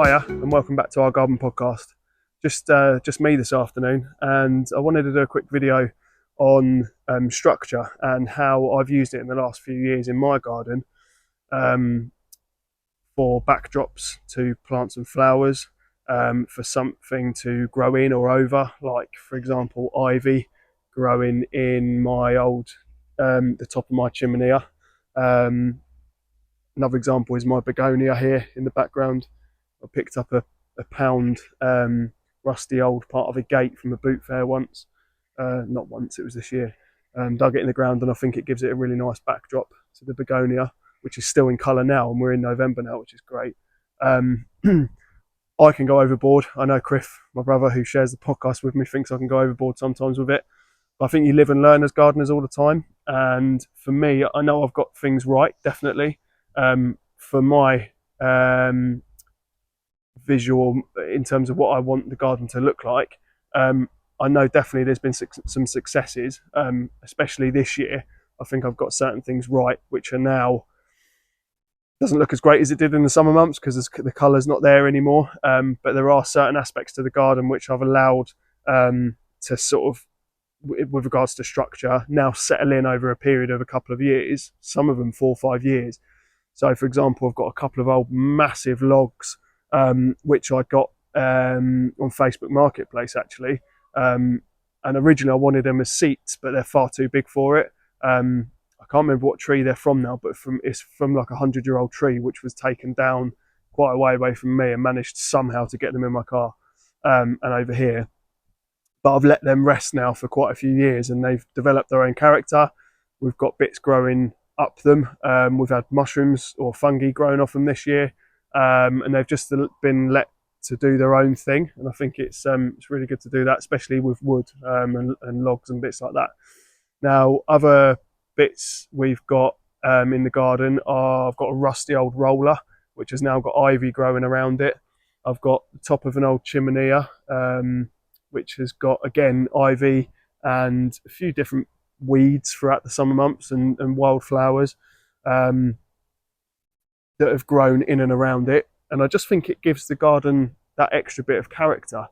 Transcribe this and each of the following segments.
Hiya, and welcome back to our garden podcast. Just me this afternoon, and I wanted to do a quick video on structure and how I've used it in the last few years in my garden um, for backdrops to plants and flowers, for something to grow in or over, like for example ivy growing in my the top of my chimney. Another example is my begonia here in the background. I picked up a pound rusty old part of a gate from a boot fair once. Not once, it was this year. Dug it in the ground, and I think it gives it a really nice backdrop to the begonia, which is still in colour now, and we're in November now, which is great. I can go overboard. I know Chris, my brother, who shares the podcast with me, thinks I can go overboard sometimes with it. But I think you live and learn as gardeners all the time. And for me, I know I've got things right, definitely. For my visual in terms of what I want the garden to look like. I know definitely there's been some successes, especially this year. I think I've got certain things right, which are now doesn't look as great as it did in the summer months because the colour's not there anymore. But there are certain aspects to the garden which I've allowed to sort of, with regards to structure, now settle in over a period of a couple of years, some of them 4 or 5 years. So, for example, I've got a couple of old massive logs, which I got on Facebook Marketplace, actually. And originally I wanted them as seats, but they're far too big for it. I can't remember what tree they're from now, but it's from like a 100-year-old tree, which was taken down quite a way away from me, and managed somehow to get them in my car and over here. But I've let them rest now for quite a few years, and they've developed their own character. We've got bits growing up them. We've had mushrooms or fungi growing off them this year, and they've just been let to do their own thing. And I think it's really good to do that, especially with wood and logs and bits like that. Now, other bits we've got in the garden are, I've got a rusty old roller, which has now got ivy growing around it. I've got the top of an old chimney, which has got, again, ivy and a few different weeds throughout the summer months and wildflowers that have grown in and around it. And I just think it gives the garden that extra bit of character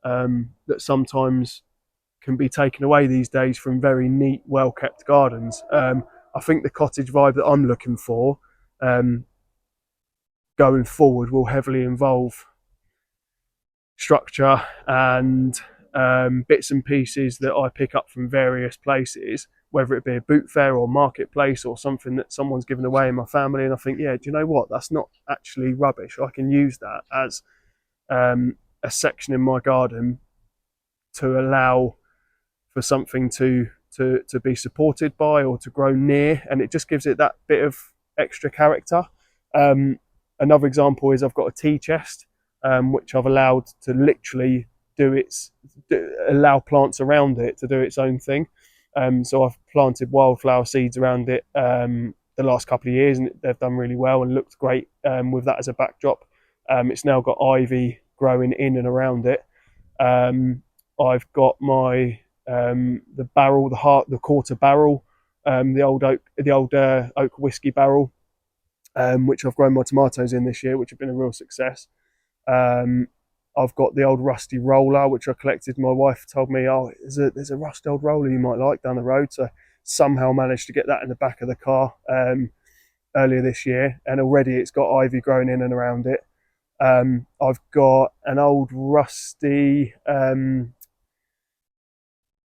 that sometimes can be taken away these days from very neat, well-kept gardens. I think the cottage vibe that I'm looking for going forward will heavily involve structure and bits and pieces that I pick up from various places, whether it be a boot fair or marketplace or something that someone's given away in my family. And I think, yeah, do you know what? That's not actually rubbish. I can use that as a section in my garden to allow for something to be supported by or to grow near, and it just gives it that bit of extra character. Another example is I've got a tea chest, which I've allowed to literally allow plants around it to do its own thing. So I've planted wildflower seeds around it the last couple of years, and they've done really well and looked great with that as a backdrop. It's now got ivy growing in and around it. I've got my the barrel, the quarter barrel, the old oak whiskey barrel, which I've grown my tomatoes in this year, which have been a real success. I've got the old rusty roller, which I collected. My wife told me, oh, there's a rusty old roller you might like down the road. So somehow managed to get that in the back of the car earlier this year, and already it's got ivy growing in and around it. I've got an old rusty, I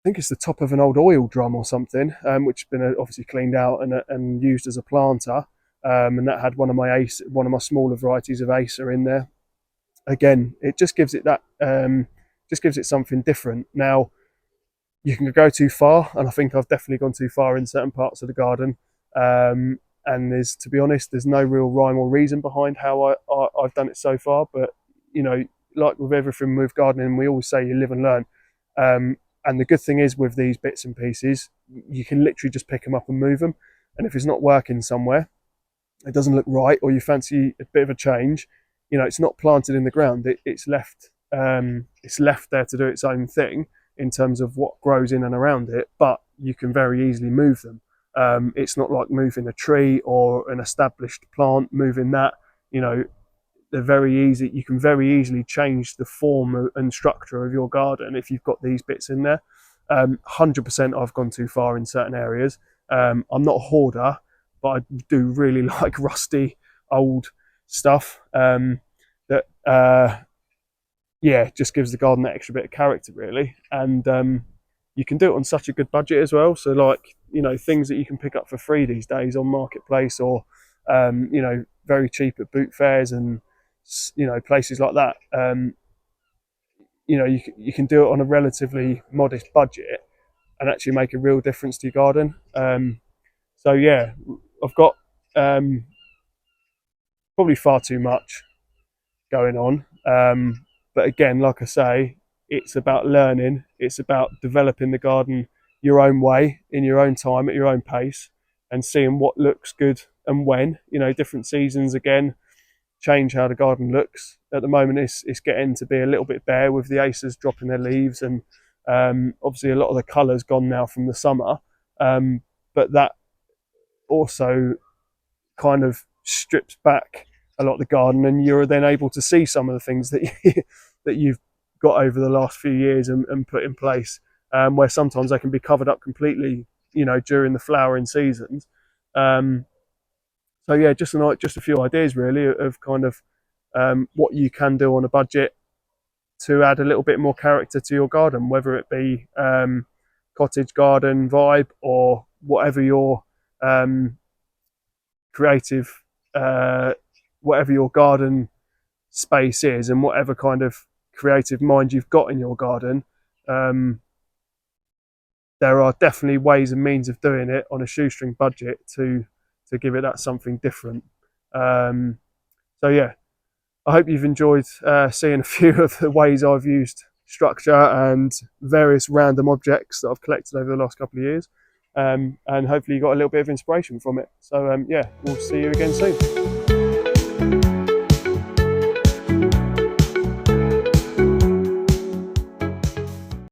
think it's the top of an old oil drum or something, which has been obviously cleaned out and used as a planter. And that had one of my smaller varieties of Acer in there. Again, it just gives it that, just gives it something different. Now, you can go too far, and I think I've definitely gone too far in certain parts of the garden. And to be honest, there's no real rhyme or reason behind how I've done it so far. But like with everything with gardening, we always say you live and learn. And the good thing is with these bits and pieces, you can literally just pick them up and move them. And if it's not working somewhere, it doesn't look right, or you fancy a bit of a change, it's not planted in the ground. It's left there to do its own thing in terms of what grows in and around it, but you can very easily move them. It's not like moving a tree or an established plant, moving that. they're very easy. You can very easily change the form and structure of your garden if you've got these bits in there. 100% I've gone too far in certain areas. I'm not a hoarder, but I do really like rusty old stuff that yeah, just gives the garden that extra bit of character really. And you can do it on such a good budget as well. So like, you know, things that you can pick up for free these days on Marketplace, or you know, very cheap at boot fairs and, you know, places like that. You know, you can do it on a relatively modest budget and actually make a real difference to your garden. So yeah, I've got probably far too much going on. But again, like I say, it's about learning. It's about developing the garden your own way, in your own time, at your own pace, and seeing what looks good and when. You know, different seasons again change how the garden looks. At the moment, it's getting to be a little bit bare with the acers dropping their leaves, and obviously a lot of the colour's gone now from the summer. But that also kind of strips back a lot of the garden, and you're then able to see some of the things that that you've got over the last few years and put in place, where sometimes they can be covered up completely, you know, during the flowering seasons. So yeah, just a few ideas really of kind of what you can do on a budget to add a little bit more character to your garden, whether it be cottage garden vibe or whatever your creative, whatever your garden space is, and whatever kind of creative mind you've got in your garden. There are definitely ways and means of doing it on a shoestring budget to give it that something different. So yeah, I hope you've enjoyed seeing a few of the ways I've used structure and various random objects that I've collected over the last couple of years. And hopefully you got a little bit of inspiration from it. So yeah, we'll see you again soon.